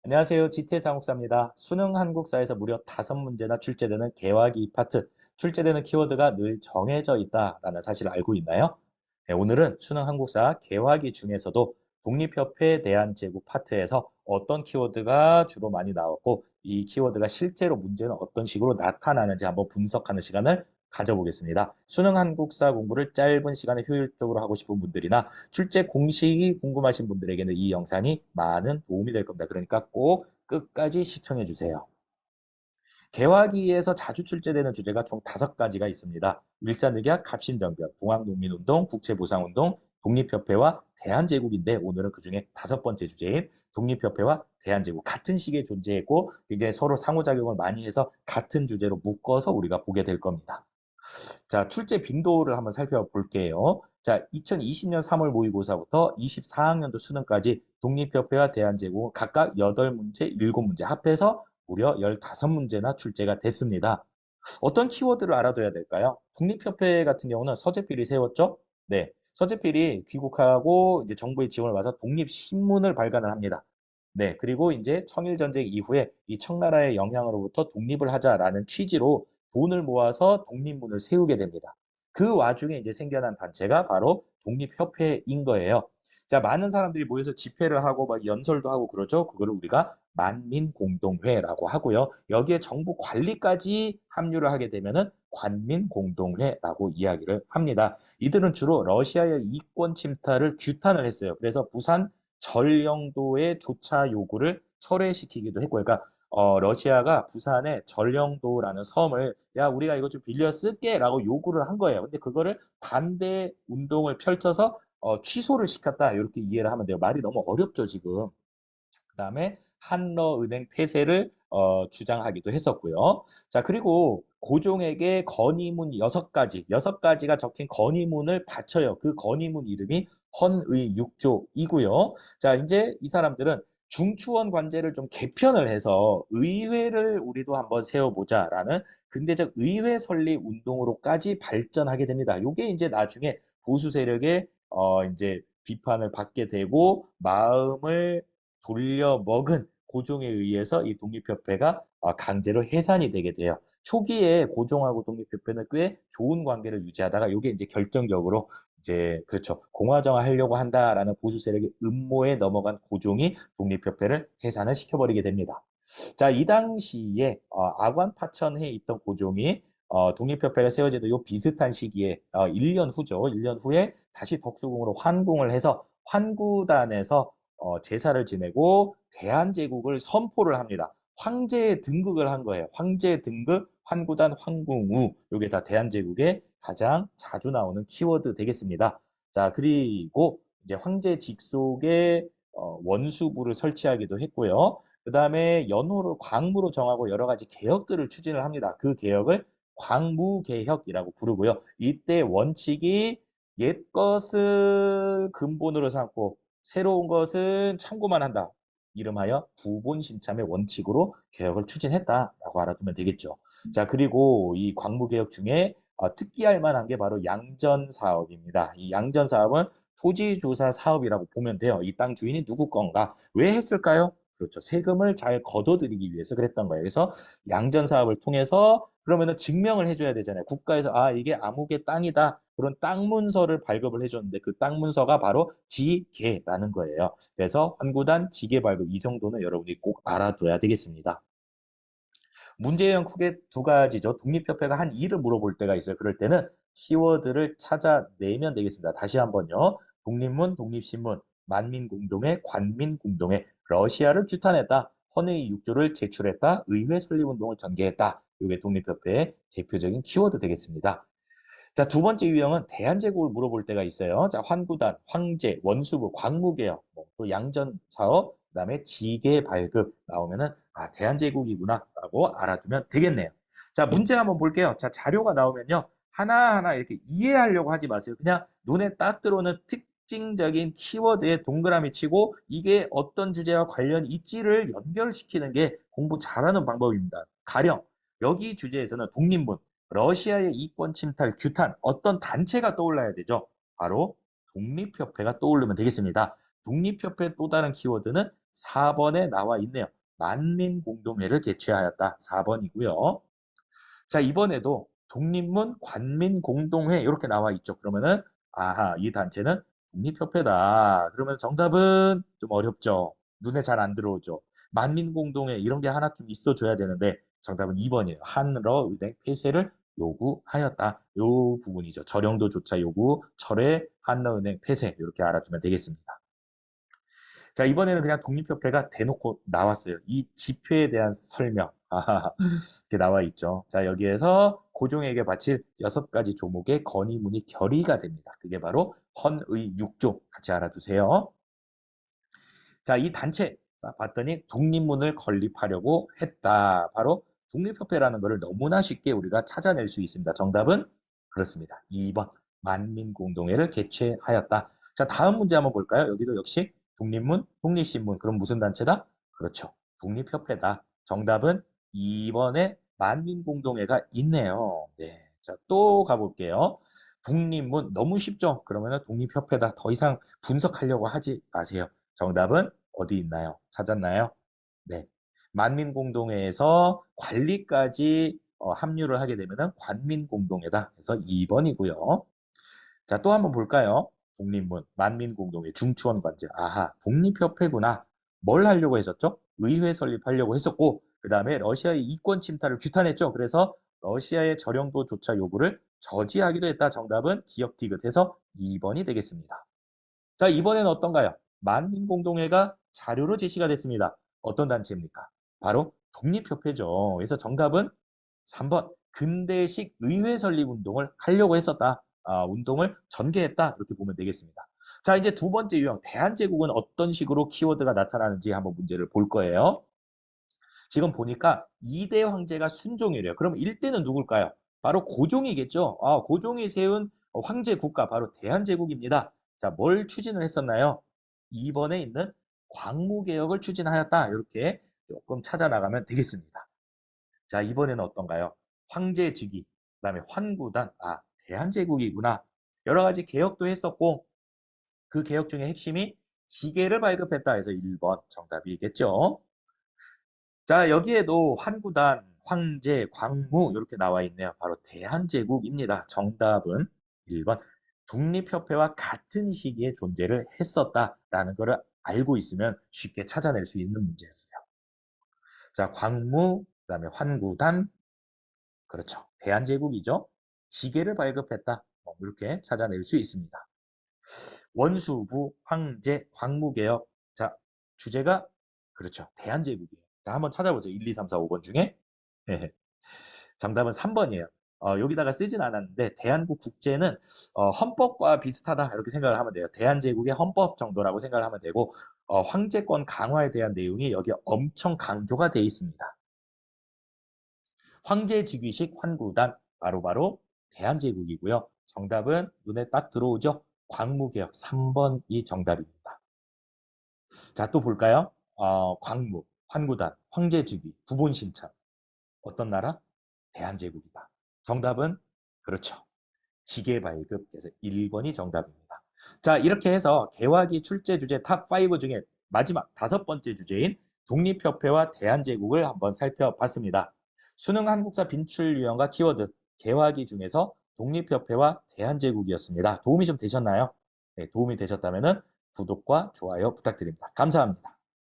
안녕하세요. GTS 한국사입니다. 수능 한국사에서 무려 5문제나 출제되는 개화기 파트, 출제되는 키워드가 늘 정해져 있다라는 사실을 알고 있나요? 네, 오늘은 수능 한국사 개화기 중에서도 독립협회 대한제국 파트에서 어떤 키워드가 주로 많이 나왔고 이 키워드가 실제로 문제는 어떤 식으로 나타나는지 한번 분석하는 시간을 가져보겠습니다. 수능 한국사 공부를 짧은 시간에 효율적으로 하고 싶은 분들이나 출제 공식이 궁금하신 분들에게는 이 영상이 많은 도움이 될 겁니다. 그러니까 꼭 끝까지 시청해 주세요. 개화기에서 자주 출제되는 주제가 총 5가지가 있습니다. 일산의학, 갑신정변, 동학농민운동, 국채보상운동, 독립협회와 대한제국인데 오늘은 그중에 5번째 주제인 독립협회와 대한제국 같은 시기에 존재했고 이제 서로 상호작용을 많이 해서 같은 주제로 묶어서 우리가 보게 될 겁니다. 자, 출제 빈도를 한번 살펴볼게요. 자, 2020년 3월 모의고사부터 24학년도 수능까지 독립협회와 대한제국은 각각 8문제, 7문제 합해서 무려 15문제나 출제가 됐습니다. 어떤 키워드를 알아둬야 될까요? 독립협회 같은 경우는 서재필이 세웠죠? 네. 서재필이 귀국하고 이제 정부의 지원을 받아서 독립신문을 발간을 합니다. 네. 그리고 이제 청일전쟁 이후에 이 청나라의 영향으로부터 독립을 하자라는 취지로 돈을 모아서 독립문을 세우게 됩니다. 그 와중에 이제 생겨난 단체가 바로 독립협회인 거예요. 자, 많은 사람들이 모여서 집회를 하고 막 연설도 하고 그러죠. 그거를 우리가 만민공동회라고 하고요. 여기에 정부 관리까지 합류를 하게 되면은 관민공동회라고 이야기를 합니다. 이들은 주로 러시아의 이권 침탈을 규탄을 했어요. 그래서 부산 전령도의 조차 요구를 철회시키기도 했고, 그러니까 러시아가 부산에 전령도라는 섬을 야 우리가 이거 좀 빌려 쓸게라고 요구를 한 거예요. 근데 그거를 반대 운동을 펼쳐서 취소를 시켰다 이렇게 이해를 하면 돼요. 말이 너무 어렵죠 지금. 그다음에 한러은행 폐쇄를 주장하기도 했었고요. 자, 그리고 고종에게 건의문 6가지, 6가지가 적힌 건의문을 바쳐요. 그 건의문 이름이 헌의육조이고요. 자, 이제 이 사람들은 중추원 관제를 좀 개편을 해서 의회를 우리도 한번 세워보자라는 근대적 의회 설립 운동으로까지 발전하게 됩니다. 이게 이제 나중에 보수 세력의 이제 비판을 받게 되고 마음을 돌려먹은 고종에 의해서 이 독립협회가 강제로 해산이 되게 돼요. 초기에 고종하고 독립협회는 꽤 좋은 관계를 유지하다가 이게 이제 결정적으로 이제 그렇죠. 공화정화 하려고 한다라는 보수 세력의 음모에 넘어간 고종이 독립협회를 해산을 시켜버리게 됩니다. 자, 이 당시에 아관 파천에 있던 고종이 독립협회가 세워지던 요 비슷한 시기에 1년 후죠. 1년 후에 다시 덕수궁으로 환궁을 해서 환구단에서 제사를 지내고 대한제국을 선포를 합니다. 황제 등극을 한 거예요. 황제 등극, 환구단, 황궁우. 이게 다 대한제국에 가장 자주 나오는 키워드 되겠습니다. 자, 그리고 이제 황제 직속에 원수부를 설치하기도 했고요. 그 다음에 연호를 광무로 정하고 여러 가지 개혁들을 추진을 합니다. 그 개혁을 광무개혁이라고 부르고요. 이때 원칙이 옛 것을 근본으로 삼고 새로운 것은 참고만 한다. 이름하여 구본심참의 원칙으로 개혁을 추진했다라고 알아두면 되겠죠. 자, 그리고 이 광무개혁 중에 특기할 만한 게 바로 양전 사업입니다. 이 양전 사업은 토지조사 사업이라고 보면 돼요. 이 땅 주인이 누구 건가? 왜 했을까요? 그렇죠. 세금을 잘 걷어들이기 위해서 그랬던 거예요. 그래서 양전 사업을 통해서 그러면은 증명을 해줘야 되잖아요. 국가에서 아 이게 아무개 땅이다. 그런 땅 문서를 발급을 해줬는데 그 땅 문서가 바로 지계라는 거예요. 그래서 환구단 지계 발급 이 정도는 여러분이 꼭 알아둬야 되겠습니다. 문제형 크게 2가지죠. 독립협회가 한 일을 물어볼 때가 있어요. 그럴 때는 키워드를 찾아내면 되겠습니다. 다시 한번요. 독립문, 독립신문, 만민공동회, 관민공동회, 러시아를 규탄했다. 헌해의 6조를 제출했다. 의회 설립운동을 전개했다. 이게 독립협회의 대표적인 키워드 되겠습니다. 자, 2번째 유형은 대한제국을 물어볼 때가 있어요. 자, 환구단, 황제, 원수부, 광무개혁, 또 양전사업, 그다음에 지계 발급 나오면은 아, 대한제국이구나라고 알아두면 되겠네요. 자, 문제 한번 볼게요. 자, 자료가 나오면요. 하나하나 이렇게 이해하려고 하지 마세요. 그냥 눈에 딱 들어오는 특징적인 키워드에 동그라미 치고 이게 어떤 주제와 관련이 있지를 연결시키는 게 공부 잘하는 방법입니다. 가령 여기 주제에서는 독립문, 러시아의 이권 침탈, 규탄 어떤 단체가 떠올라야 되죠. 바로 독립협회가 떠오르면 되겠습니다. 독립협회 또 다른 키워드는 4번에 나와 있네요. 만민공동회를 개최하였다. 4번이고요. 자, 이번에도 독립문 관민공동회 이렇게 나와 있죠. 그러면은 아하, 이 단체는 독립협회다. 그러면 정답은 좀 어렵죠. 눈에 잘 안 들어오죠. 만민공동회 이런 게 하나쯤 있어줘야 되는데 정답은 2번이에요. 한러은행 폐쇄를 요구하였다. 요 부분이죠. 저령도조차 요구, 철회, 한러은행 폐쇄 이렇게 알아두면 되겠습니다. 자, 이번에는 그냥 독립협회가 대놓고 나왔어요. 이 지표에 대한 설명. 이렇게 나와 있죠. 자, 여기에서 고종에게 바칠 6가지 조목의 건의문이 결의가 됩니다. 그게 바로 헌의 6조 같이 알아두세요. 자, 이 단체 봤더니 독립문을 건립하려고 했다. 바로 독립협회라는 것을 너무나 쉽게 우리가 찾아낼 수 있습니다. 정답은 그렇습니다. 2번 만민공동회를 개최하였다. 자, 다음 문제 한번 볼까요? 여기도 역시 독립문, 독립신문. 그럼 무슨 단체다? 그렇죠. 독립협회다. 정답은 2번에 만민공동회가 있네요. 네. 자, 또 가볼게요. 독립문 너무 쉽죠? 그러면 독립협회다. 더 이상 분석하려고 하지 마세요. 정답은 어디 있나요? 찾았나요? 네. 만민공동회에서 관리까지 합류를 하게 되면 관민공동회다. 그래서 2번이고요. 자, 또 한번 볼까요? 독립문, 만민공동회, 중추원 관제. 아하, 독립협회구나. 뭘 하려고 했었죠? 의회 설립하려고 했었고, 그 다음에 러시아의 이권 침탈을 규탄했죠. 그래서 러시아의 저령도 조차 요구를 저지하기도 했다. 정답은 기억 디귿해서 2번이 되겠습니다. 자, 이번에는 어떤가요? 만민공동회가 자료로 제시가 됐습니다. 어떤 단체입니까? 바로 독립협회죠. 그래서 정답은 3번 근대식 의회 설립 운동을 하려고 했었다. 운동을 전개했다. 이렇게 보면 되겠습니다. 자, 이제 두 번째 유형 대한제국은 어떤 식으로 키워드가 나타나는지 한번 문제를 볼 거예요. 지금 보니까 2대 황제가 순종이래요. 그럼 1대는 누굴까요? 바로 고종이겠죠. 고종이 세운 황제 국가 바로 대한제국입니다. 자, 뭘 추진을 했었나요? 2번에 있는 광무개혁을 추진하였다. 이렇게 조금 찾아 나가면 되겠습니다. 자, 이번에는 어떤가요? 황제직위, 그다음에 환구단, 대한제국이구나. 여러 가지 개혁도 했었고 그 개혁 중에 핵심이 지계를 발급했다 해서 1번 정답이겠죠. 자, 여기에도 환구단, 황제, 광무 이렇게 나와 있네요. 바로 대한제국입니다. 정답은 1번. 독립협회와 같은 시기에 존재를 했었다라는 것을 알고 있으면 쉽게 찾아낼 수 있는 문제였어요. 자, 광무, 그다음에 환구단, 그렇죠. 대한제국이죠. 지계를 발급했다. 이렇게 찾아낼 수 있습니다. 원수부, 황제, 광무개혁. 자, 주제가 그렇죠. 대한제국이에요. 자, 한번 찾아보죠. 1, 2, 3, 4, 5번 중에. 정답은 3번이에요. 여기다가 쓰진 않았는데 대한국 국제는 헌법과 비슷하다 이렇게 생각을 하면 돼요. 대한제국의 헌법 정도라고 생각을 하면 되고 황제권 강화에 대한 내용이 여기에 엄청 강조가 되어 있습니다. 황제직위식 환구단 바로바로 대한제국이고요. 정답은 눈에 딱 들어오죠. 광무개혁 3번이 정답입니다. 자, 또 볼까요? 광무, 환구단, 황제직위, 부본신청. 어떤 나라? 대한제국이다. 정답은 그렇죠. 지계발급에서 1번이 정답입니다. 자, 이렇게 해서 개화기 출제 주제 탑5 중에 마지막 5번째 주제인 독립협회와 대한제국을 한번 살펴봤습니다. 수능 한국사 빈출 유형과 키워드 개화기 중에서 독립협회와 대한제국이었습니다. 도움이 좀 되셨나요? 네, 도움이 되셨다면 구독과 좋아요 부탁드립니다. 감사합니다.